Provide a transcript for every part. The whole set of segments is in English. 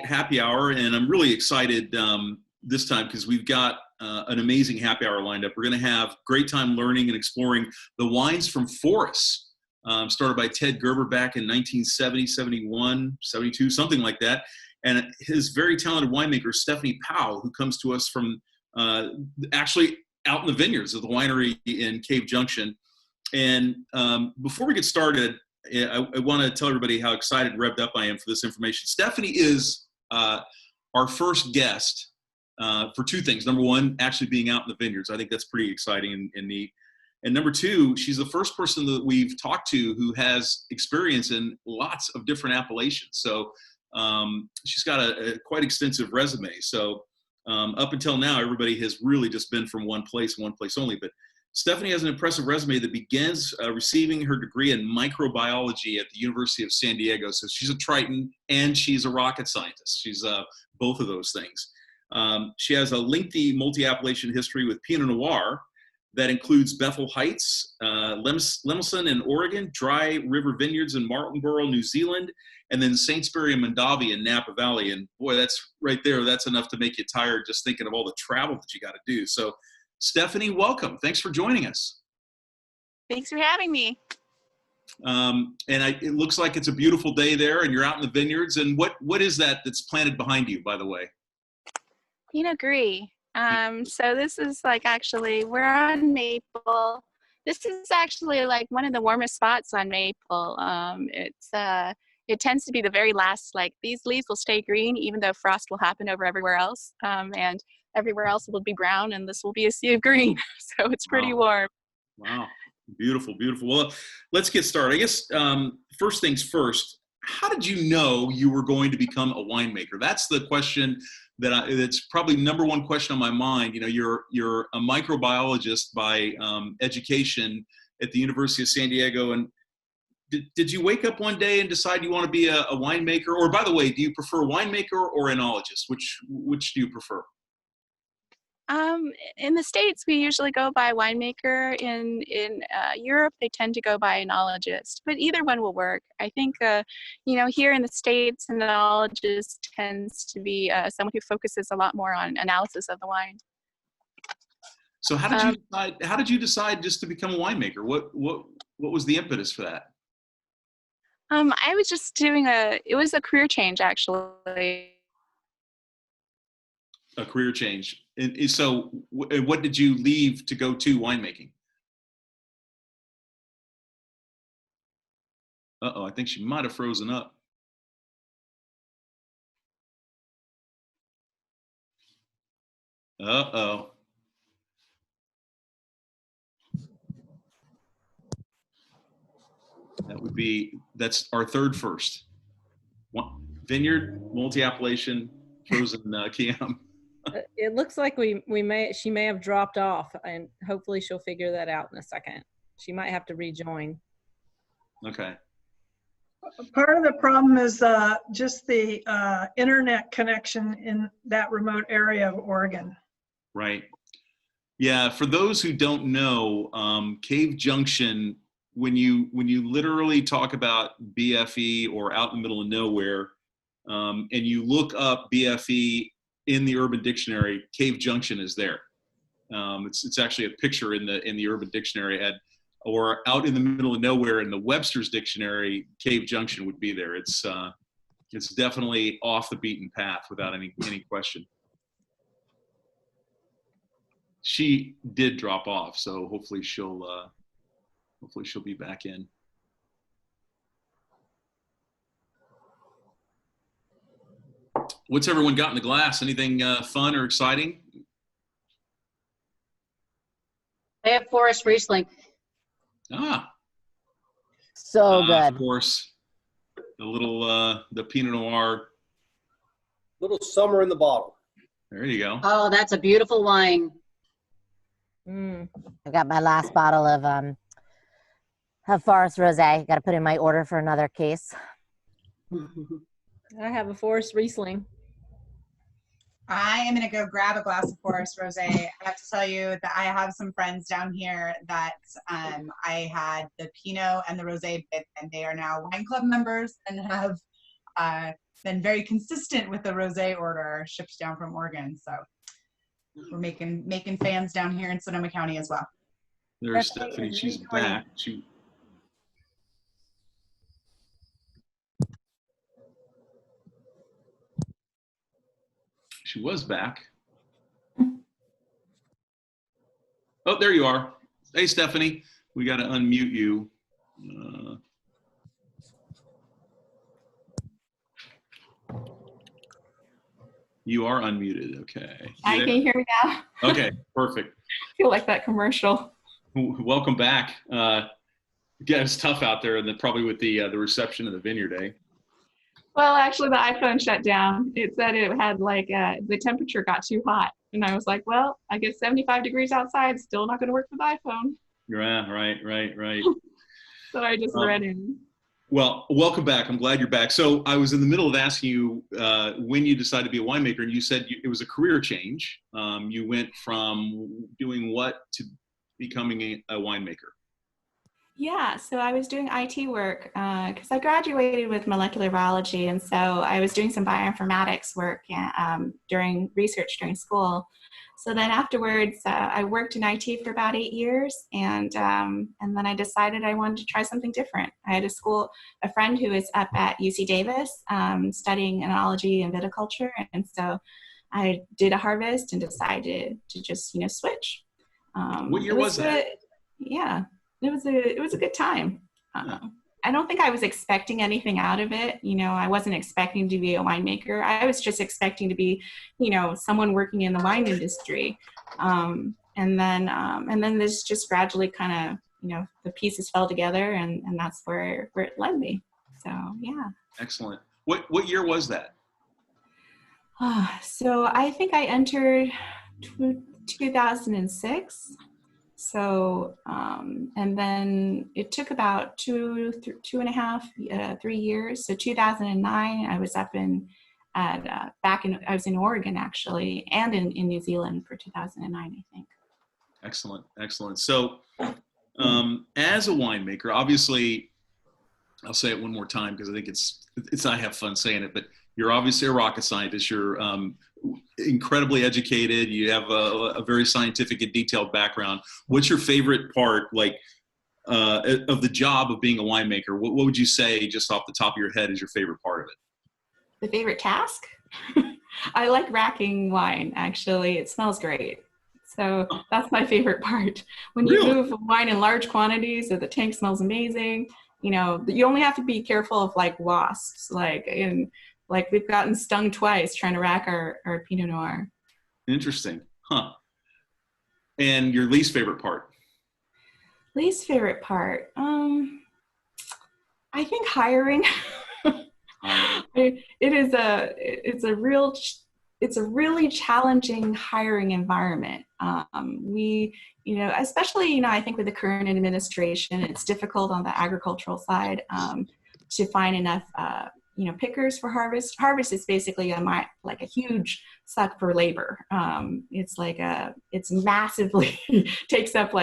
happy hour, and I'm really excited this time because we've got an amazing happy hour lined up. We're going to have great time learning and exploring the wines from Foris, started by Ted Gerber back in 1970, 71, 72, something like that. And his very talented winemaker, Stephanie Pao, who comes to us from actually out in the vineyards of the winery in Cave Junction. And before we get started, I want to tell everybody how excited and revved up I am for this information. Stephanie is our first guest for two things. Number one, actually being out in the vineyards. I think that's pretty exciting and neat. And number two, she's the first person that we've talked to who has experience in lots of different appellations. So she's got a quite extensive resume. So up until now, everybody has really just been from one place only. But Stephanie has an impressive resume that begins receiving her degree in microbiology at the University of San Diego. So she's a Triton and she's a rocket scientist. She's both of those things. She has a lengthy multi-appellation history with Pinot Noir that includes Bethel Heights, Lemelson in Oregon, Dry River Vineyards in Martinborough, New Zealand, and then Saintsbury and Mondavi in Napa Valley. And boy, that's right there. That's enough to make you tired just thinking of all the travel that you got to do. So Stephanie, welcome. Thanks for joining us. Thanks for having me. It looks like it's a beautiful day there and you're out in the vineyards. And what is that that's planted behind you, by the way? Pinot Gris. So this is actually, we're on Maple. This is actually one of the warmest spots on Maple. It tends to be the very last, these leaves will stay green even though frost will happen over everywhere else. And everywhere else will be brown and this will be a sea of green. So it's pretty warm. Wow. Beautiful, beautiful. Well, let's get started. I guess first things first, how did you know you were going to become a winemaker? That's the question that's probably number one question on my mind. You know, you're a microbiologist by education at the University of San Diego. And did you wake up one day and decide you want to be a winemaker? Or by the way, do you prefer winemaker or enologist? Which do you prefer? In the States, we usually go by winemaker. In Europe, they tend to go by enologist, but either one will work. I think, here in the States, an enologist tends to be someone who focuses a lot more on analysis of the wine. So how did you decide just to become a winemaker? What was the impetus for that? I was just doing it was a career change, actually. A career change. And so what did you leave to go to winemaking? Uh-oh, I think she might have frozen up. Uh-oh. That's our third first. Vineyard, multi-appellation, frozen Kiam. It looks like she may have dropped off, and hopefully she'll figure that out in a second. She might have to rejoin. Okay. Part of the problem is just the internet connection in that remote area of Oregon. Right. Yeah. For those who don't know, Cave Junction, when you literally talk about BFE or out in the middle of nowhere, and you look up BFE in the Urban Dictionary, Cave Junction is there. It's actually a picture in the Urban Dictionary or out in the middle of nowhere in the Webster's Dictionary, Cave Junction would be there. It's definitely off the beaten path without any question. She did drop off, so hopefully she'll be back in. What's everyone got in the glass? Anything fun or exciting? I have Foris Riesling. Ah. So good. Of course. The Pinot Noir. Little summer in the bottle. There you go. Oh, that's a beautiful wine. I got my last bottle of Foris Rosé. Got to put in my order for another case. I have a Foris Riesling. I am going to go grab a glass of Foris Rosé. I have to tell you that I have some friends down here that I had the Pinot and the Rosé bit, and they are now wine club members and have been very consistent with the rosé order shipped down from Oregon. So we're making fans down here in Sonoma County as well. There's Stephanie. She's back. She was back. Oh, there you are. Hey, Stephanie. We got to unmute you. You are unmuted. Okay. Hi, can you hear me now? Okay, perfect. I feel like that commercial. Welcome back. Yeah, it's tough out there, and then probably with the reception of the vineyard, eh? Well, actually, the iPhone shut down. It said it had like the temperature got too hot, and I was like, well, I guess 75 degrees outside, still not going to work for the iPhone. Yeah, right. So I just read in. Well, welcome back. I'm glad you're back. So I was in the middle of asking you when you decided to be a winemaker, and you said it was a career change. You went from doing what to becoming a winemaker? Yeah, so I was doing IT work because I graduated with molecular biology, and so I was doing some bioinformatics work during research during school. So then afterwards, I worked in IT for about 8 years, and then I decided I wanted to try something different. I had a friend who is up at UC Davis studying enology and viticulture, and so I did a harvest and decided to just switch. What year was that? Yeah, it was a good time. I don't think I was expecting anything out of it. I wasn't expecting to be a winemaker. I was just expecting to be, someone working in the wine industry. And then this just gradually kind of, the pieces fell together, and that's where it led me. So, yeah. Excellent. What year was that? So I think I entered 2006. So, and then it took about 2.5, 3 years. So 2009, I was up I was in Oregon actually, and in New Zealand for 2009, I think. Excellent. So, as a winemaker, obviously, I'll say it one more time because I think it's I have fun saying it, but you're obviously a rocket scientist. You're incredibly educated. You have a very scientific and detailed background. What's your favorite part, of the job of being a winemaker? What would you say, just off the top of your head, is your favorite part of it? The favorite task? I like racking wine, actually. It smells great. So that's my favorite part. When you move wine in large quantities, or the tank smells amazing, you only have to be careful of wasps, we've gotten stung twice trying to rack our Pinot Noir. Interesting. Huh. And your least favorite part? Least favorite part? I think hiring. It's a really challenging hiring environment. Especially, I think with the current administration, it's difficult on the agricultural side to find enough pickers for harvest. Harvest is basically a huge suck for labor. It's massively takes up,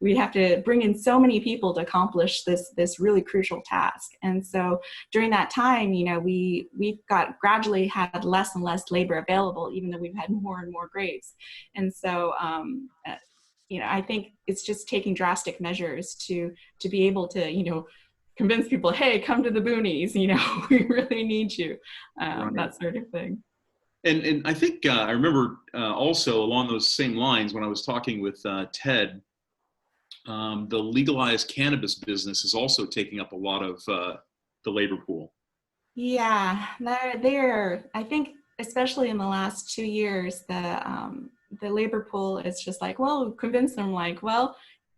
we have to bring in so many people to accomplish this really crucial task. And so during that time, we've gradually had less and less labor available, even though we've had more and more grapes. And so, I think it's just taking drastic measures to be able to, convince people, hey, come to the boonies, we really need you, that sort of thing. And I think I remember also along those same lines when I was talking with Ted, the legalized cannabis business is also taking up a lot of the labor pool. Yeah, they're I think especially in the last 2 years, the labor pool is just convince them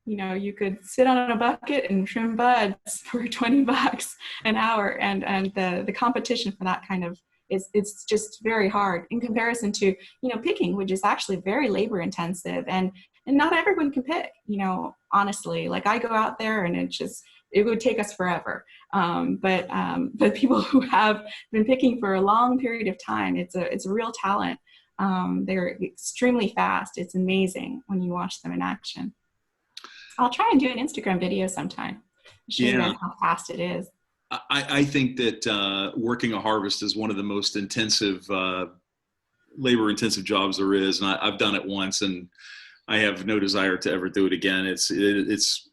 you could sit on a bucket and trim buds for $20 an hour, and the competition for that kind of it's just very hard in comparison to picking, which is actually very labor intensive, and not everyone can pick. Honestly, I go out there and it would take us forever. But people who have been picking for a long period of time, it's a real talent. They're extremely fast. It's amazing when you watch them in action. I'll try and do an Instagram video sometime. Show you guys how fast it is. I think that working a harvest is one of the most intensive, labor-intensive jobs there is, and I've done it once, and I have no desire to ever do it again. It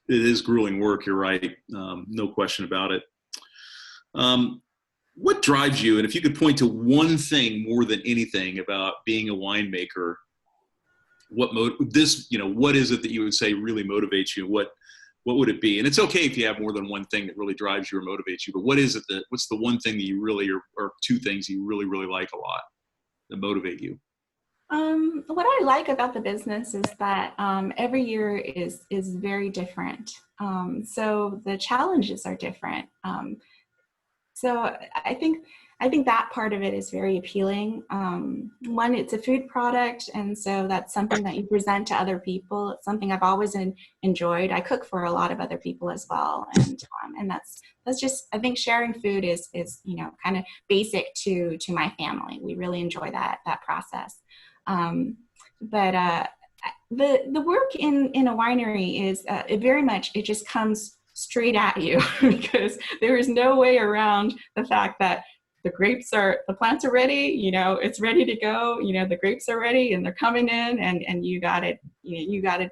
is grueling work. You're right, no question about it. What drives you, and if you could point to one thing more than anything about being a winemaker, what is it that you would say really motivates you? What would it be? And it's okay if you have more than one thing that really drives you or motivates you, but what's the one thing that you really, or two things you really, really like a lot that motivate you? What I like about the business is that every year is very different. So the challenges are different. So I think that part of it is very appealing. One, it's a food product, and so that's something that you present to other people. It's something I've always enjoyed. I cook for a lot of other people as well, and that's just, I think sharing food is kind of basic to my family. We really enjoy that process. But the work in a winery is it just comes straight at you because there is no way around the fact that the plants are ready, it's ready to go, the grapes are ready and they're coming in and you got to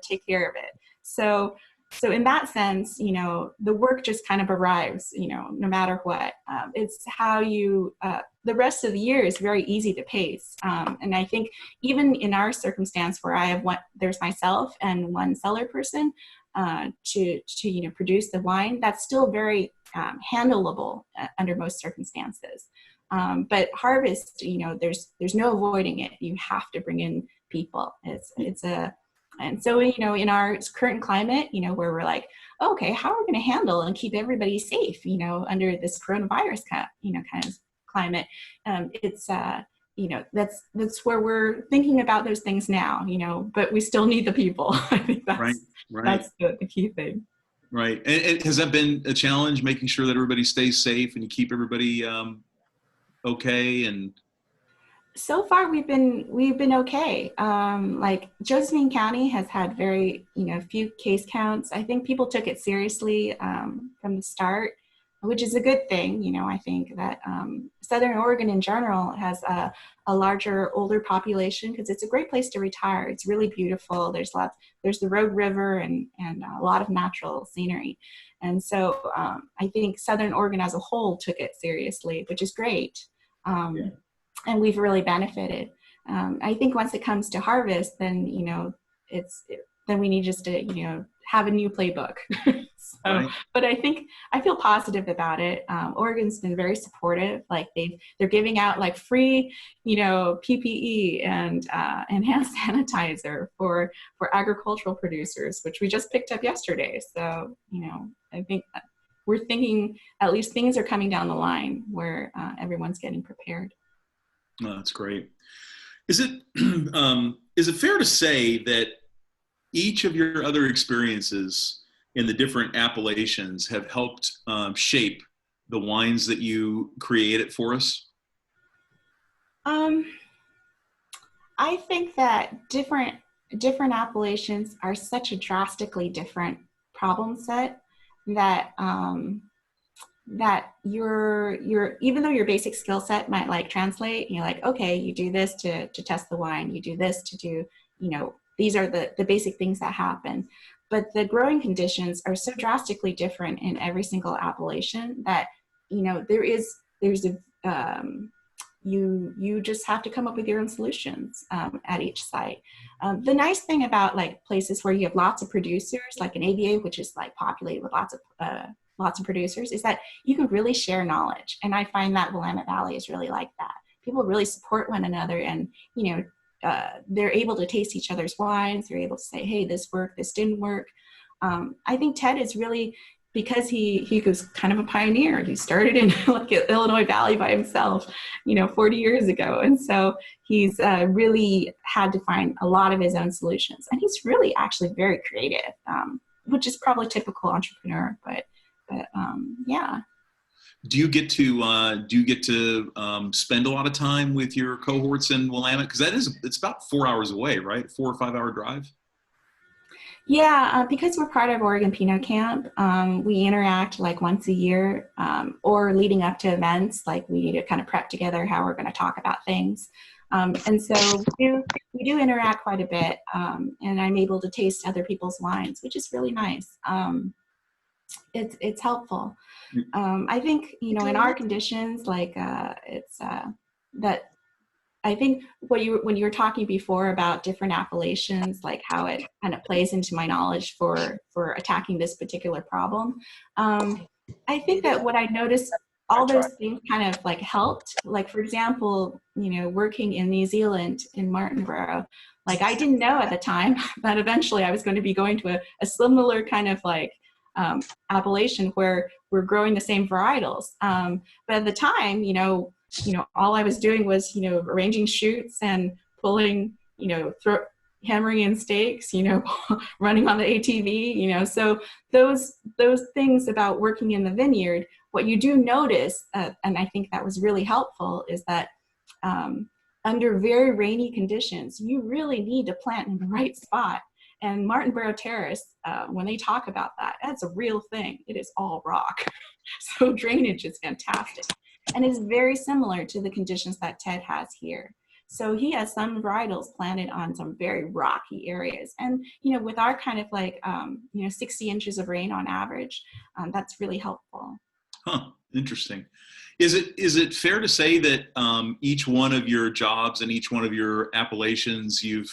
take care of it. So in that sense, the work just kind of arrives, no matter what. It's how the rest of the year is very easy to pace. And I think even in our circumstance where there's myself and one cellar person to produce the wine, that's still very handleable under most circumstances. But harvest, there's no avoiding it. You have to bring in people. And so, in our current climate, where we're like, okay, how are we going to handle and keep everybody safe, under this coronavirus kind of climate? It's that's where we're thinking about those things now, but we still need the people. I think that's right. That's the key thing. Right. And has that been a challenge, making sure that everybody stays safe and you keep everybody okay? And so far we've been okay. Like Josephine County has had very, few case counts. I think people took it seriously from the start, which is a good thing. I think that Southern Oregon in general has a larger, older population because it's a great place to retire. It's really beautiful. There's the Rogue River and a lot of natural scenery. And so I think Southern Oregon as a whole took it seriously, which is great. And we've really benefited. I think once it comes to harvest, then, then we need just to, have a new playbook. Right. But I feel positive about it. Oregon's been very supportive. Like they're giving out like free, PPE and hand sanitizer for agricultural producers, which we just picked up yesterday. So, I think we're thinking at least things are coming down the line where everyone's getting prepared. Oh, that's great. Is it fair to say that each of your other experiences in the different appellations have helped shape the wines that you created for us? I think that different appellations are such a drastically different problem set that that your even though your basic skill set might like translate, you're like, okay, you do this to test the wine, you do this to do, these are the basic things that happen. But the growing conditions are so drastically different in every single appellation that, there's a, you just have to come up with your own solutions at each site. The nice thing about like places where you have lots of producers, like an AVA, which is like populated with lots of producers, is that you can really share knowledge. And I find that Willamette Valley is really like that. People really support one another and, they're able to taste each other's wines. They're able to say, hey, this worked, this didn't work. I think Ted is really, because he was kind of a pioneer. He started in like Illinois Valley by himself, 40 years ago. And so he's really had to find a lot of his own solutions. And he's really actually very creative, which is probably typical entrepreneur, but yeah. Do you get to spend a lot of time with your cohorts in Willamette? Because it's about 4 hours away, right? 4 or 5 hour drive. Yeah, because we're part of Oregon Pinot Camp, we interact like once a year, or leading up to events, like we need to kind of prep together how we're going to talk about things. And so we do interact quite a bit, and I'm able to taste other people's wines, which is really nice. It's helpful. I think, you know, in our conditions, like it's that I think when you were talking before about different appellations, like how it kind of plays into my knowledge for attacking this particular problem. I think that what I noticed, all those things kind of like helped. Like, for example, you know, working in New Zealand in Martinborough, like I didn't know at the time that eventually I was going to be going to a similar kind of like appellation where we're growing the same varietals. But at the time, you know, all I was doing was, you know, arranging shoots and pulling, you know, hammering in stakes, you know, running on the ATV, you know. So those things about working in the vineyard, what you do notice, and I think that was really helpful, is that under very rainy conditions, you really need to plant in the right spot. And Martinborough Terrace, when they talk about that, that's a real thing. It is all rock. So drainage is fantastic. And it's very similar to the conditions that Ted has here. So he has some varietals planted on some very rocky areas. And, you know, with our kind of like, you know, 60 inches of rain on average, that's really helpful. Huh, interesting. Is it fair to say that each one of your jobs and each one of your appellations, you've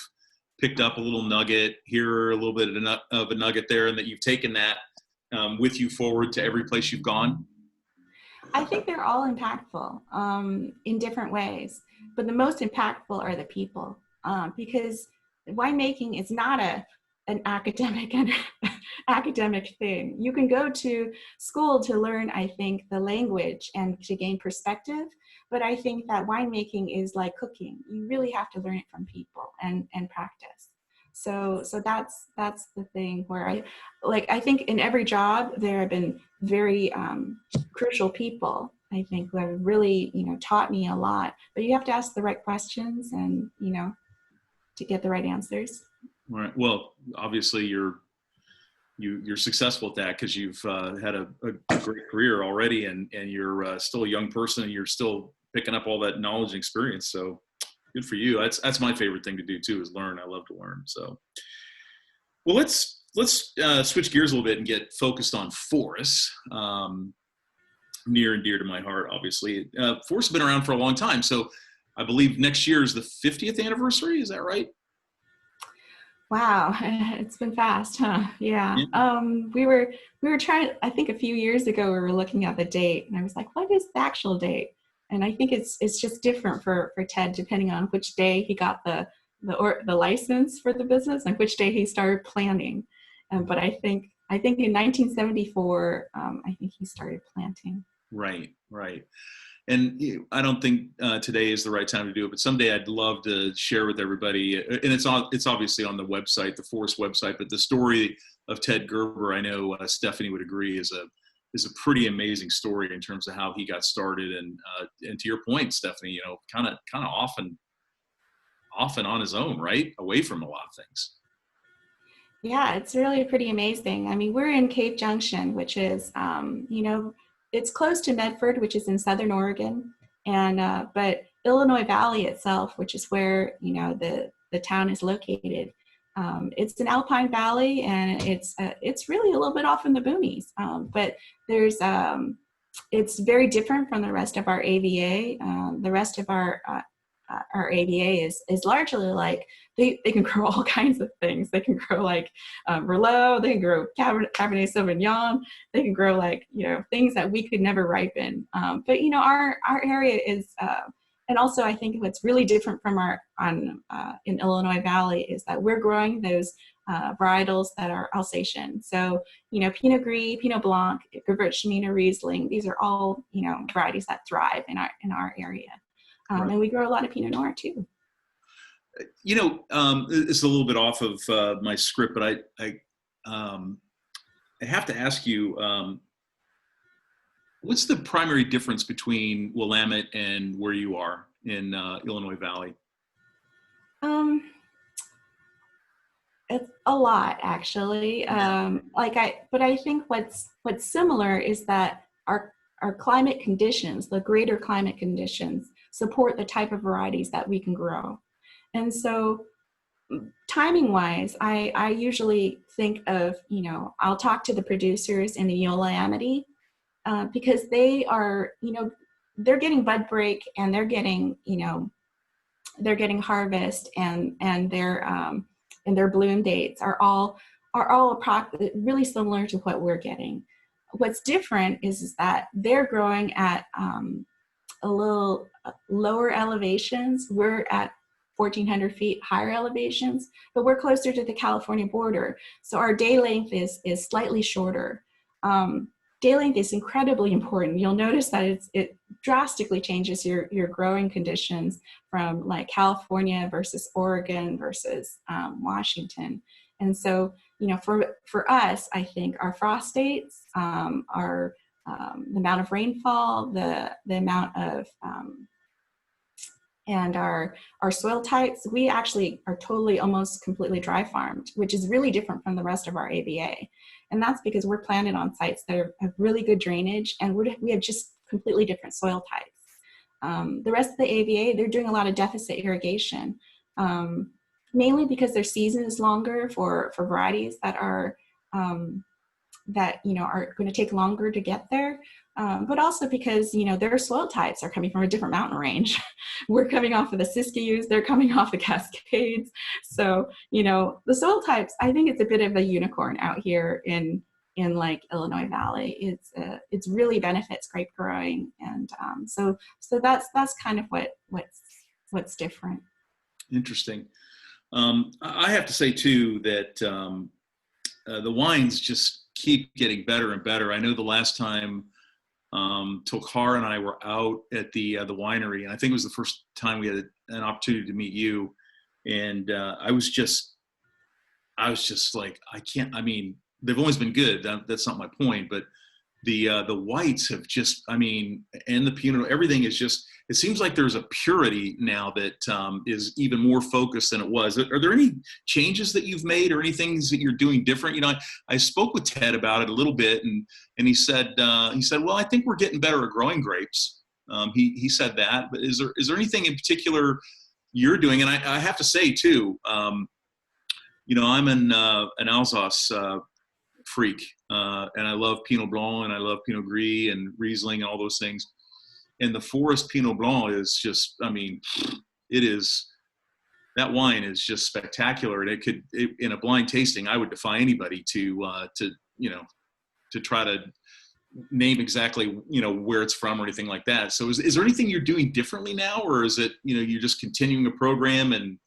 picked up a little nugget here, a little bit of a nugget there, and that you've taken that with you forward to every place you've gone? I think they're all impactful in different ways, but the most impactful are the people, because winemaking is not an academic thing. You can go to school to learn, I think, the language and to gain perspective, but I think that winemaking is like cooking. You really have to learn it from people and practice. So that's the thing where I think in every job there have been very crucial people, I think, who have really, you know, taught me a lot. But you have to ask the right questions and, you know, to get the right answers. All right. Well, obviously you're successful at that because you've had a great career already, and you're still a young person, and you're still picking up all that knowledge and experience. So good for you. That's my favorite thing to do too, is learn. I love to learn. So, well, let's switch gears a little bit and get focused on Foris. Near and dear to my heart, obviously. Foris has been around for a long time. So I believe next year is the 50th anniversary. Is that right? Wow, it's been fast, huh? Yeah. We were trying, I think a few years ago, we were looking at the date, and I was like, what is the actual date? And I think it's just different for Ted, depending on which day he got the license for the business and which day he started planning. But I think in 1974, I think he started planting. Right. And I don't think today is the right time to do it, but someday I'd love to share with everybody. And it's obviously on the website, the Foris website, but the story of Ted Gerber, I know Stephanie would agree, is a pretty amazing story in terms of how he got started. And to your point, Stephanie, you know, kind of often on his own, right? Away from a lot of things. Yeah, it's really pretty amazing. I mean, we're in Cave Junction, which is, you know, it's close to Medford, which is in Southern Oregon, and but Illinois Valley itself, which is where, you know, the town is located, it's an alpine valley, and it's really a little bit off in the boonies. But there's it's very different from the rest of our AVA. The rest of our AVA is largely like they can grow all kinds of things. They can grow like Merlot, they can grow Cabernet Sauvignon, they can grow like, you know, things that we could never ripen. But you know, our area is, and also I think what's really different from in Illinois Valley is that we're growing those varietals that are Alsatian. So, you know, Pinot Gris, Pinot Blanc, Gewurztraminer, Riesling, these are all, you know, varieties that thrive in our area. Right. And we grow a lot of Pinot Noir too. You know, it's a little bit off of my script, but I have to ask you, what's the primary difference between Willamette and where you are in Illinois Valley? It's a lot, actually. But I think what's similar is that our climate conditions, the greater climate conditions, support the type of varieties that we can grow. And so timing wise, I usually think of, I'll talk to the producers in the Eola Amity, because they are, they're getting bud break, and they're getting harvest, and their bloom dates are all really similar to what we're getting. What's different is that they're growing at a little lower elevations. We're at 1,400 feet higher elevations, but we're closer to the California border. So our day length is slightly shorter. Day length is incredibly important. You'll notice that it drastically changes your growing conditions from like California versus Oregon versus Washington. And so, for us, I think our frost dates, our the amount of rainfall, the amount of and our soil types, we actually are totally almost completely dry farmed, which is really different from the rest of our AVA. And that's because we're planted on sites that have really good drainage, and we have just completely different soil types. The rest of the AVA, they're doing a lot of deficit irrigation, mainly because their season is longer for varieties that are are going to take longer to get there, but also because their soil types are coming from a different mountain range. We're coming off of the Siskiyous, they're coming off the Cascades. So the soil types, I think it's a bit of a unicorn out here in like Illinois Valley. It's really benefits grape growing, and so that's kind of what's different. Interesting. I have to say too that the wines just keep getting better and better. I know the last time Tokar and I were out at the winery, and I think it was the first time we had an opportunity to meet you, and I was just like, I mean, they've always been good. That's not my point, but the whites have just, and the Pinot, everything is just, it seems like there's a purity now that is even more focused than it was. Are there any changes that you've made, or any things that you're doing different? I spoke with Ted about it a little bit, and he said, well, I think we're getting better at growing grapes. He said that, but is there anything in particular you're doing? And I have to say too, I'm an Alsace freak, and I love Pinot Blanc, and I love Pinot Gris and Riesling and all those things. And the Foris Pinot Blanc is just, that wine is just spectacular. And in a blind tasting, I would defy anybody to try to name exactly, where it's from or anything like that. So is there anything you're doing differently now, or is it, you're just continuing the program? And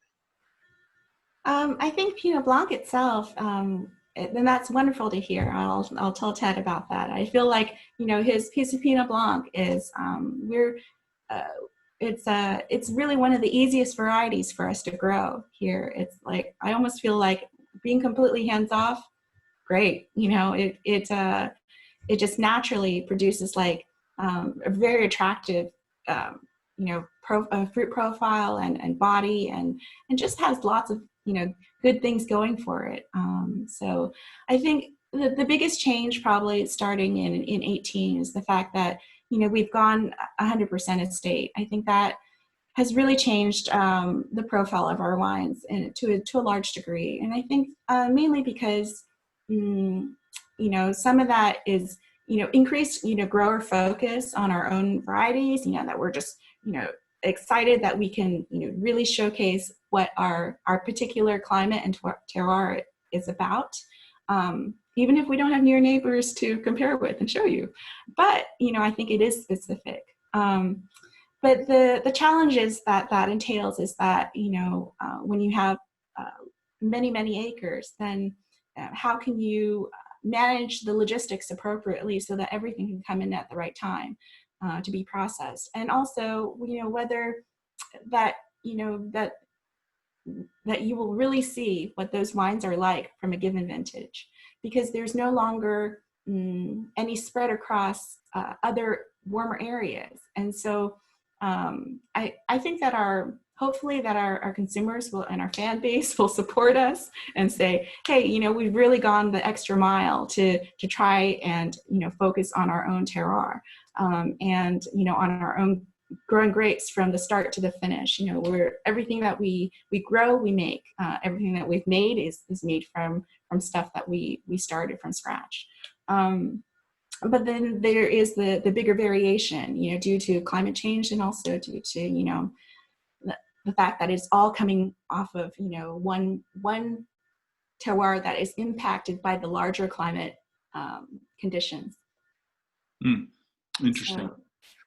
I think Pinot Blanc itself, and that's wonderful to hear. I'll tell Ted about that. I feel like his piece of Pinot Blanc is it's really one of the easiest varieties for us to grow here. It's like, I almost feel like being completely hands off. Great, it just naturally produces like a very attractive fruit profile and body, and just has lots of good things going for it. So I think the biggest change probably starting in 18 is the fact that, we've gone 100% estate. I think that has really changed the profile of our wines to a large degree. And I think mainly because, some of that is, increased, grower focus on our own varieties, that we're just, excited that we can, really showcase what our particular climate and terroir is about, even if we don't have near neighbors to compare with and show you. But, I think it is specific. But the challenges that entails is that, when you have many, many acres, then how can you manage the logistics appropriately so that everything can come in at the right time to be processed? And also, whether that, that you will really see what those wines are like from a given vintage, because there's no longer any spread across other warmer areas. And so I think that our hopefully that our consumers will and our fan base will support us and say, hey, you know, we've really gone the extra mile to try and, you know, focus on our own terroir, and, you know, on our own growing grapes from the start to the finish. You know, we're everything that we grow, we make. Everything that we've made is made from stuff that we started from scratch. But then there is the bigger variation, you know, due to climate change and also due to, you know, the fact that it's all coming off of, you know, one terroir that is impacted by the larger climate conditions. Interesting. So,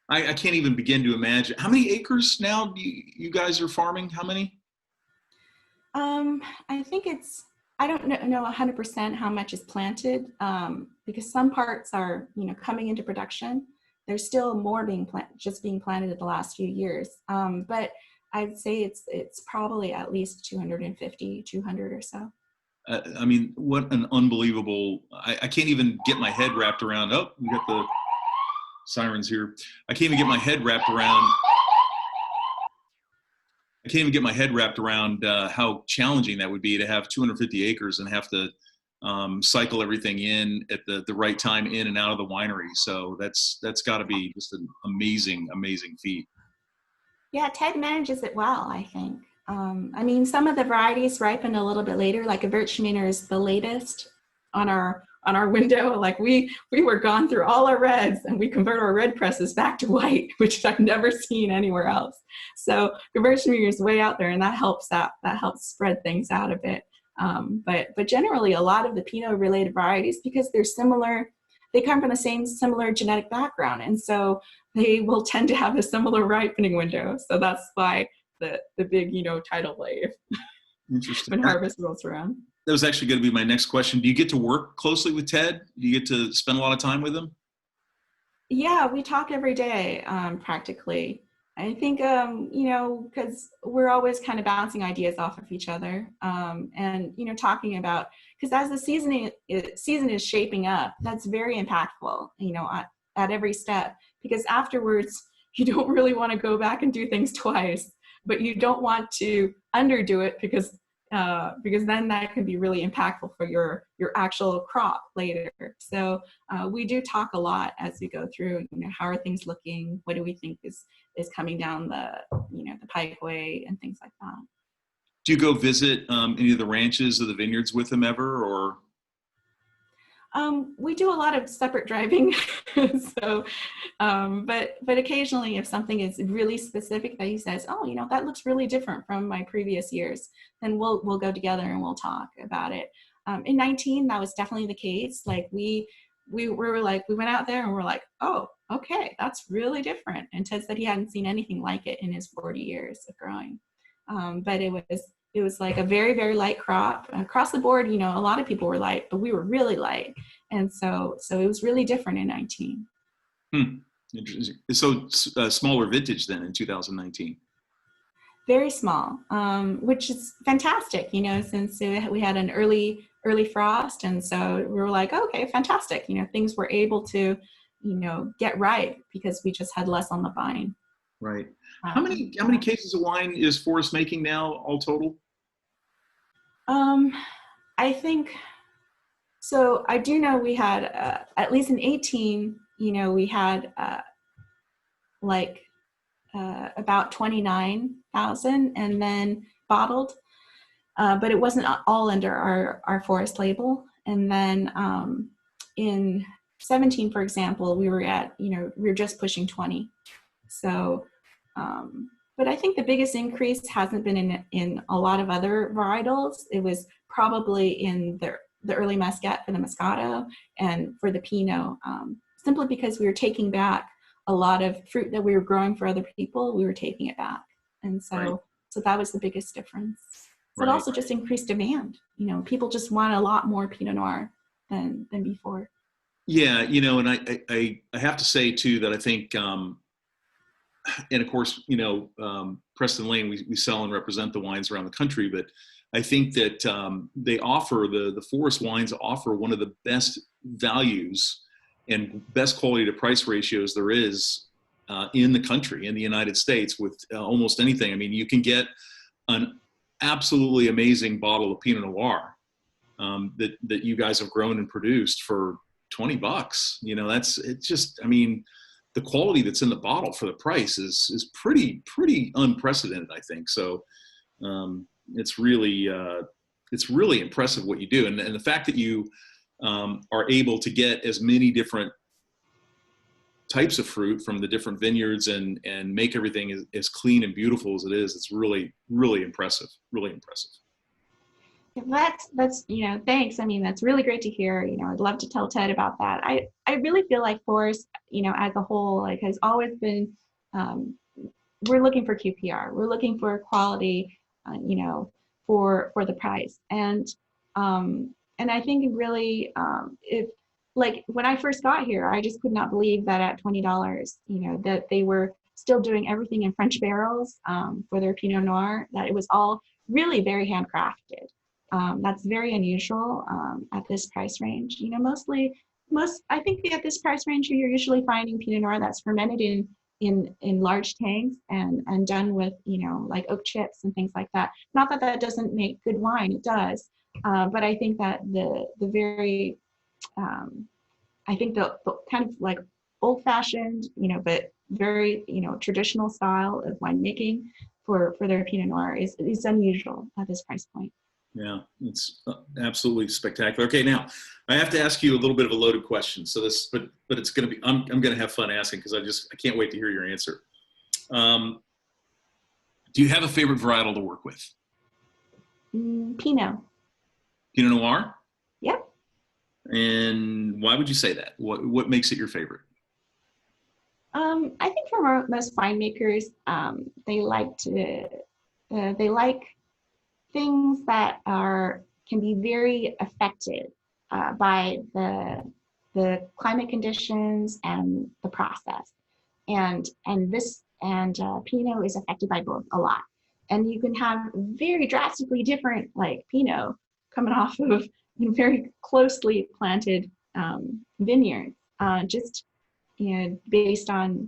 I can't even begin to imagine. How many acres now do you guys are farming? How many? I think I don't know 100% how much is planted, because some parts are, you know, coming into production. There's still more being planted in the last few years. But I'd say it's probably at least 250, 200 or so. I mean, what an unbelievable, I can't even get my head wrapped around. Oh, we got the sirens here. I can't even get my head wrapped around. How challenging that would be to have 250 acres and have to cycle everything in at the right time in and out of the winery. So that's got to be just an amazing feat. Yeah, Ted manages it well, I think. I mean, some of the varieties ripen a little bit later, like Gewurztraminer is the latest on our window. Like we were gone through all our reds and we convert our red presses back to white, which I've never seen anywhere else. So Gewurztraminer is way out there, and that helps spread things out a bit. But generally, a lot of the Pinot related varieties, because they're similar, they come from the same similar genetic background, and so they will tend to have a similar ripening window. So that's why the big, you know, tidal wave Interesting. when harvest rolls around. That was actually going to be my next question. Do you get to work closely with Ted? Do you get to spend a lot of time with him? Yeah, we talk every day, practically. I think, you know, because we're always kind of bouncing ideas off of each other, and, you know, talking about, because as the season is shaping up, that's very impactful, you know, at every step, because afterwards, you don't really want to go back and do things twice, but you don't want to underdo it because then that can be really impactful for your actual crop later. So we do talk a lot as we go through, you know, how are things looking? What do we think is coming down the, you know, the pikeway and things like that. Do you go visit any of the ranches or the vineyards with him ever, or? We do a lot of separate driving. So, but occasionally if something is really specific that he says, oh, you know, that looks really different from my previous years, then we'll go together and we'll talk about it. In 19, that was definitely the case. Like we went out there and we're like, oh, okay, that's really different. And Ted said he hadn't seen anything like it in his 40 years of growing. But it was like a very, very light crop across the board. You know, a lot of people were light, but we were really light. And so it was really different in 19. Interesting. So smaller vintage then in 2019. Very small, which is fantastic, you know, since we had an early frost. And so we were like, okay, fantastic. You know, things were able to, you know, get ripe because we just had less on the vine. Right. How many cases of wine is Foris making now, all total? I think, so I do know we had, at least in 18, you know, we had about 29,000 and then bottled, but it wasn't all under our Foris label. And then in 17, for example, we were just pushing 20. So, but I think the biggest increase hasn't been in a lot of other varietals. It was probably in the early Muscat for the Moscato and for the Pinot, simply because we were taking back a lot of fruit that we were growing for other people. We were taking it back. And so, right. So that was the biggest difference. But Right. also just increased demand. You know, people just want a lot more Pinot Noir than before. Yeah, you know, and I have to say too that I think, and of course, you know, Preston Lane, we sell and represent the wines around the country, but I think that they offer, the Foris wines offer one of the best values and best quality to price ratios there is in the country, in the United States, with almost anything. I mean, you can get an absolutely amazing bottle of Pinot Noir that you guys have grown and produced for $20. You know, it's just, I mean, the quality that's in the bottle for the price is pretty unprecedented, I think. So it's really impressive what you do, and the fact that you are able to get as many different types of fruit from the different vineyards and make everything as clean and beautiful as it is. It's really impressive. Really impressive. That's thanks. I mean, that's really great to hear. I'd love to tell Ted about that. I really feel like Foris, as a whole, like, has always been, we're looking for QPR. We're looking for quality, for the price. And I think it really, like when I first got here, I just could not believe that at $20, that they were still doing everything in French barrels for their Pinot Noir, that it was all really very handcrafted. That's very unusual at this price range. I think at this price range, you're usually finding Pinot Noir that's fermented in large tanks and done with, like oak chips and things like that. Not that that doesn't make good wine, it does. But I think that the very, I think the kind of like old fashioned, but very, traditional style of winemaking for their Pinot Noir is unusual at this price point. Yeah, it's absolutely spectacular. Okay, now I have to ask you a little bit of a loaded question. So this, but it's going to be, I'm going to have fun asking because I can't wait to hear your answer. Do you have a favorite varietal to work with? Pinot. Pinot Noir? Yep. And why would you say that? What makes it your favorite? I think for most winemakers, they like things that can be very affected by the climate conditions and the process, and Pinot is affected by both a lot. And you can have very drastically different like Pinot coming off of very closely planted vineyards, just based on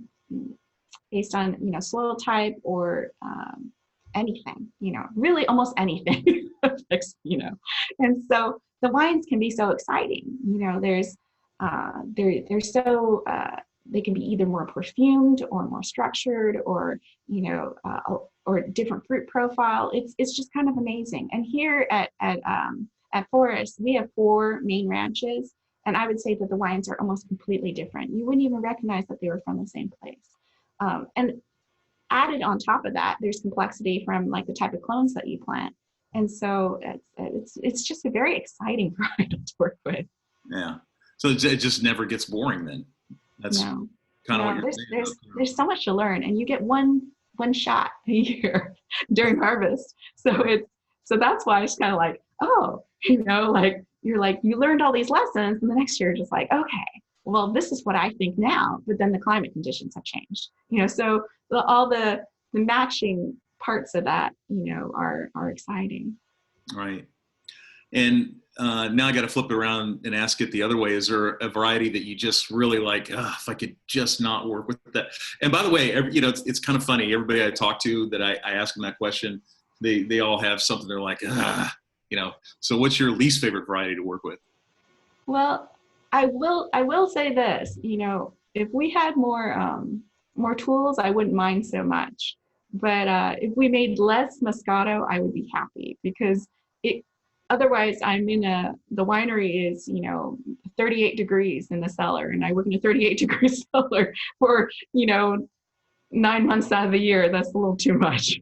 soil type or anything, really almost anything affects Pinot. And so the wines can be so exciting. They're so they can be either more perfumed or more structured or or different fruit profile. It's just kind of amazing. And here at Foris, we have 4 main ranches, and I would say that the wines are almost completely different. You wouldn't even recognize that they were from the same place. And added on top of that, there's complexity from like the type of clones that you plant. And so it's just a very exciting varietal to work with. Yeah. So it just never gets boring then. That's kind of what you're saying. There's so much to learn, and you get one shot a year during harvest. So that's why it's kind of like, like you learned all these lessons, and the next year you're just like, okay, well, this is what I think now, but then the climate conditions have changed. So all the matching parts of that, are exciting. Right. And now I got to flip it around and ask it the other way. Is there a variety that you just really like, if I could just not work with that? And by the way, it's kind of funny. Everybody I talk to that I ask them that question, they all have something they're like, so what's your least favorite variety to work with? Well, I will say this, if we had more tools, I wouldn't mind so much. But if we made less Moscato, I would be happy, because otherwise I'm in the winery is, 38 degrees in the cellar, and I work in a 38 degree cellar for, 9 months out of the year. That's a little too much.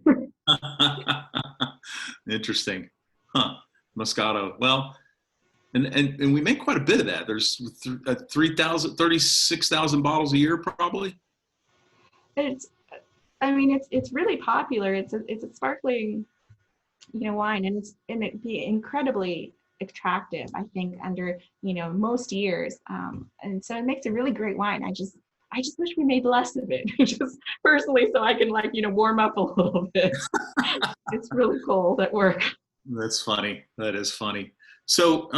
Interesting. Huh. Moscato. Well, and we make quite a bit of that. There's 36,000 bottles a year, probably. It's really popular. It's a sparkling, wine, and it'd be incredibly attractive, I think, under, most years. And so it makes a really great wine. I just wish we made less of it, just personally, so I can warm up a little bit. It's really cold at work. That's funny. That is funny. So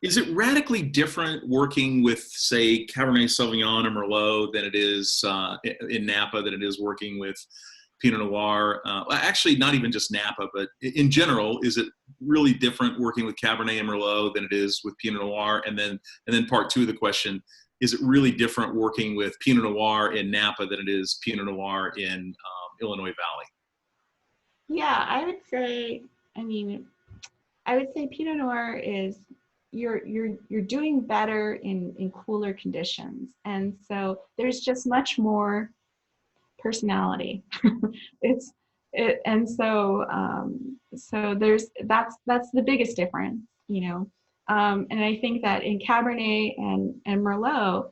Is it radically different working with, say, Cabernet Sauvignon or Merlot than it is in Napa than it is working with Pinot Noir? Actually, not even just Napa, but in general, is it really different working with Cabernet and Merlot than it is with Pinot Noir? And then part two of the question, is it really different working with Pinot Noir in Napa than it is Pinot Noir in Illinois Valley? Yeah, I would say, Pinot Noir is, you're doing better in cooler conditions. And so there's just much more personality. So that's the biggest difference, and I think that in Cabernet and Merlot,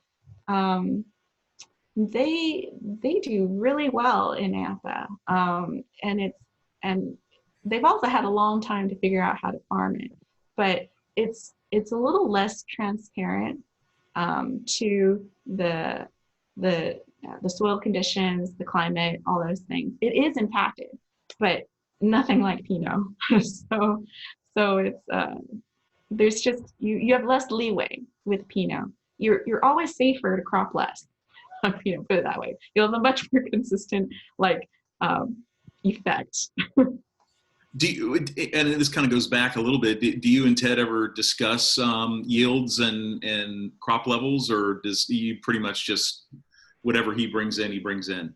they do really well in Napa, and they've also had a long time to figure out how to farm it, but it's a little less transparent to the soil conditions, the climate, all those things. It is impacted, but nothing like Pinot. so it's there's just you have less leeway with Pinot. You're always safer to crop less. Put it that way. You'll have a much more consistent effect. Do you, and this kind of goes back a little bit, do you and Ted ever discuss yields and crop levels, or does he pretty much just whatever he brings in, he brings in?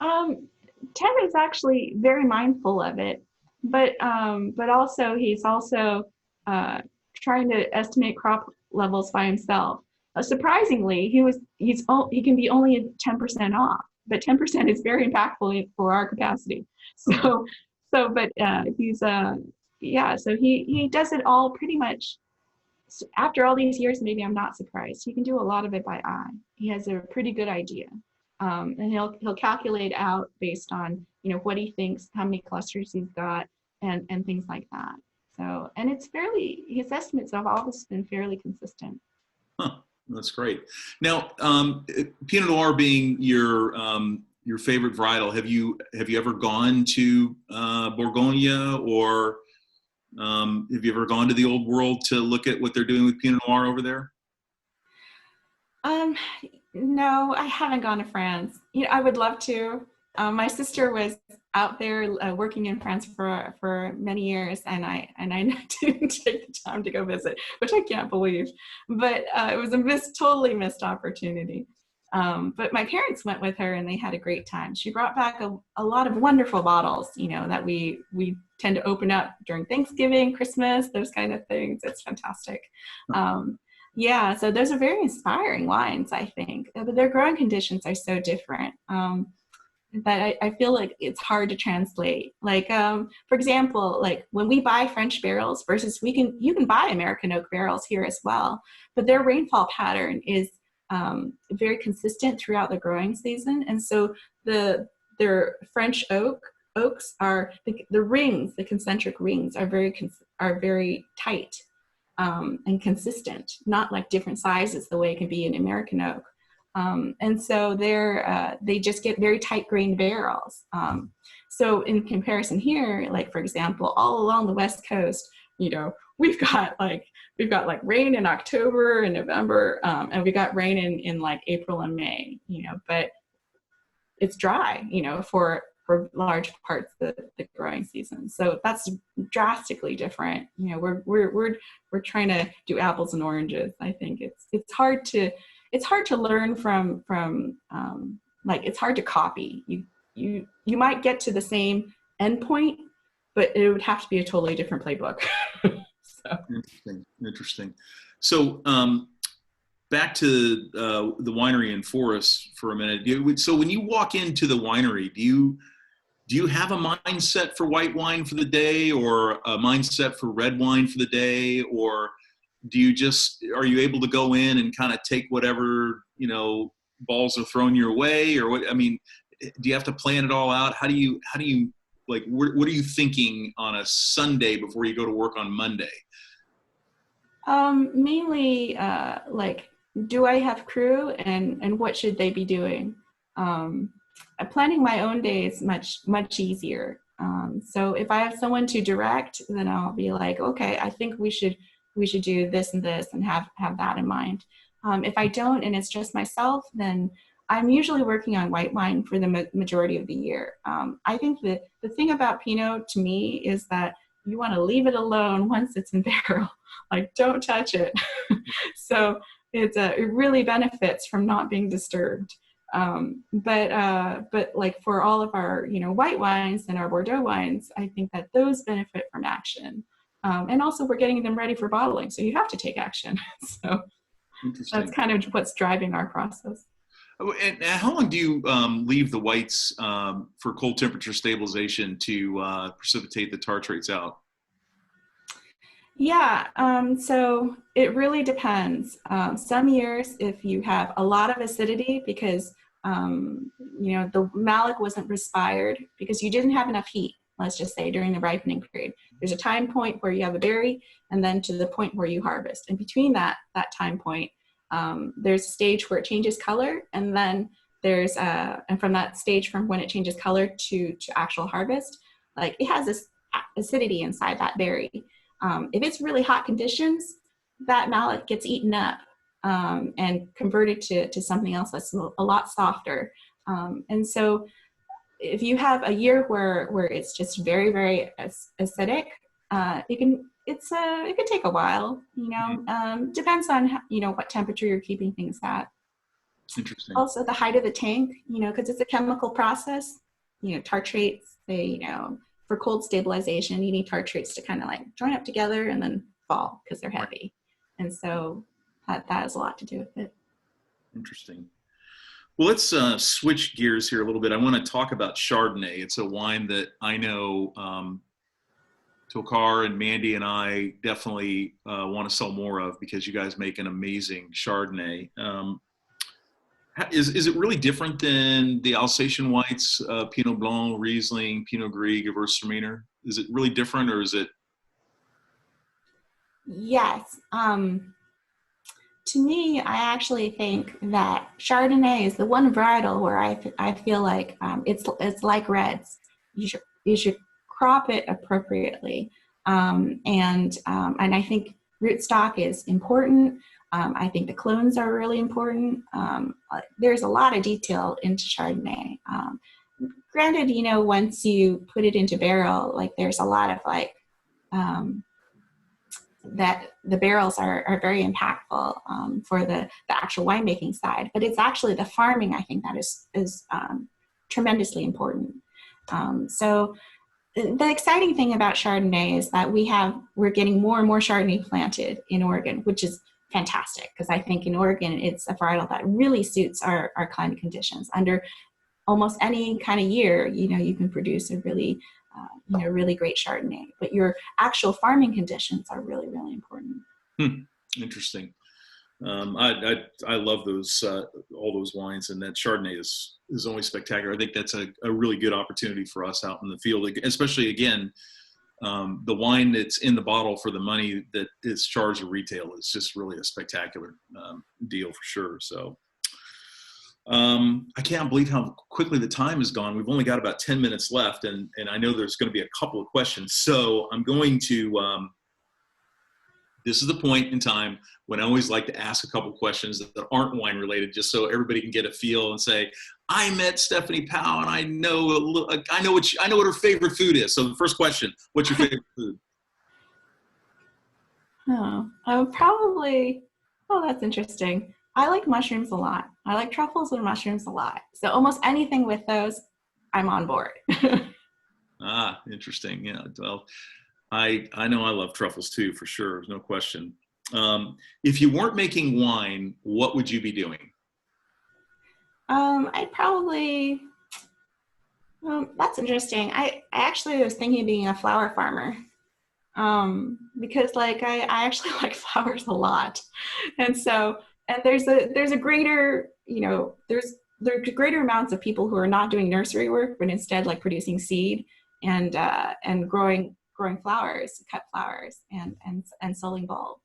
Ted is actually very mindful of it, but also he's also trying to estimate crop levels by himself. Surprisingly, he can be only 10% off, but 10% is very impactful for our capacity. But he does it all pretty much. After all these years, maybe I'm not surprised. He can do a lot of it by eye. He has a pretty good idea, and he'll calculate out based on what he thinks, how many clusters he's got, and things like that. So, and his estimates have always been fairly consistent. Huh, that's great. Now, Pinot Noir being your favorite varietal, have you ever gone to Bourgogne, or have you ever gone to the Old World to look at what they're doing with Pinot Noir over there? No, I haven't gone to France. I would love to. My sister was out there working in France for many years, and I didn't take the time to go visit, which I can't believe. But it was a totally missed opportunity. But my parents went with her, and they had a great time. She brought back a lot of wonderful bottles, that we tend to open up during Thanksgiving, Christmas, those kind of things. It's fantastic. So those are very inspiring wines, I think. But their growing conditions are so different that I feel like it's hard to translate. Like, for example, like when we buy French barrels versus you can buy American oak barrels here as well, but their rainfall pattern is very consistent throughout the growing season. And so their French oaks are, the rings, the concentric rings are very tight and consistent, not like different sizes the way it can be in American oak. And so they just get very tight grained barrels. So in comparison here, like for example, all along the West Coast, we've got rain in October and November, and we got rain in like April and May, but it's dry, for large parts of the growing season. So that's drastically different. We're trying to do apples and oranges. I think it's hard to learn from it's hard to copy. You might get to the same endpoint, but it would have to be a totally different playbook. So. Interesting. So back to the winery in Foris for a minute. So when you walk into the winery, do you have a mindset for white wine for the day, or a mindset for red wine for the day, or are you able to go in and kind of take whatever balls are thrown your way, or what? I mean, do you have to plan it all out? How do you like? What are you thinking on a Sunday before you go to work on Monday? Mainly, do I have crew, and what should they be doing? Planning my own day is much easier. So if I have someone to direct, then I'll be like, okay, I think we should we should do this and this and have that in mind. If I don't, and it's just myself, then I'm usually working on white wine for the majority of the year. I think that the thing about Pinot to me is that you want to leave it alone once it's in barrel. Like, don't touch it. So it really benefits from not being disturbed. But like for all of our, white wines and our Bordeaux wines, I think that those benefit from action. And also we're getting them ready for bottling. So you have to take action. So that's kind of what's driving our process. And how long do you leave the whites for cold temperature stabilization to precipitate the tartrates out? Yeah, so it really depends. Some years, if you have a lot of acidity because, the malic wasn't respired because you didn't have enough heat, let's just say, during the ripening period. There's a time point where you have a berry and then to the point where you harvest. And between that time point, there's a stage where it changes color, and then there's and from that stage from when it changes color to actual harvest, like it has this acidity inside that berry. If it's really hot conditions, that malic gets eaten up and converted to something else that's a lot softer. And so if you have a year where it's just very, very acidic, it could take a while, depends on, what temperature you're keeping things at. Interesting. Also the height of the tank, because it's a chemical process, tartrates, for cold stabilization, you need tartrates to kind of like join up together and then fall because they're heavy. And so that has a lot to do with it. Interesting. Well, let's switch gears here a little bit. I want to talk about Chardonnay. It's a wine that I know Tokar and Mandy and I definitely want to sell more of because you guys make an amazing Chardonnay. Is it really different than the Alsatian whites, Pinot Blanc, Riesling, Pinot Gris, Gewurztraminer? Is it really different, or is it? Yes. To me, I actually think that Chardonnay is the one varietal where I feel like it's like reds. You should crop it appropriately, and I think rootstock is important. I think the clones are really important. There's a lot of detail into Chardonnay. Granted, once you put it into barrel, like there's a lot of like that the barrels are very impactful for the actual winemaking side, but it's actually the farming, I think, that is tremendously important. So the exciting thing about Chardonnay is that we're getting more and more Chardonnay planted in Oregon, which is fantastic, because I think in Oregon it's a varietal that really suits our climate conditions. Under almost any kind of year, you can produce a really really great Chardonnay, but your actual farming conditions are really, really important. Interesting. I love those all those wines, and that Chardonnay is always spectacular. I think that's a really good opportunity for us out in the field, especially again. The wine that's in the bottle for the money that is charged at retail is just really a spectacular deal for sure. So I can't believe how quickly the time has gone. We've only got about 10 minutes left, and I know there's going to be a couple of questions. So I'm going to, this is the point in time when I always like to ask a couple of questions that aren't wine related, just so everybody can get a feel and say, I met Stephanie Pao and I know what her favorite food is. So the first question, what's your favorite food? That's interesting. I like mushrooms a lot. I like truffles and mushrooms a lot. So almost anything with those, I'm on board. Interesting. Yeah. Well, I know I love truffles too, for sure. There's no question. If you weren't making wine, what would you be doing? I'd probably, that's interesting. I actually was thinking of being a flower farmer. Because like, I actually like flowers a lot. And so, and there's a greater, there's greater amounts of people who are not doing nursery work, but instead like producing seed and growing flowers, cut flowers and selling bulbs.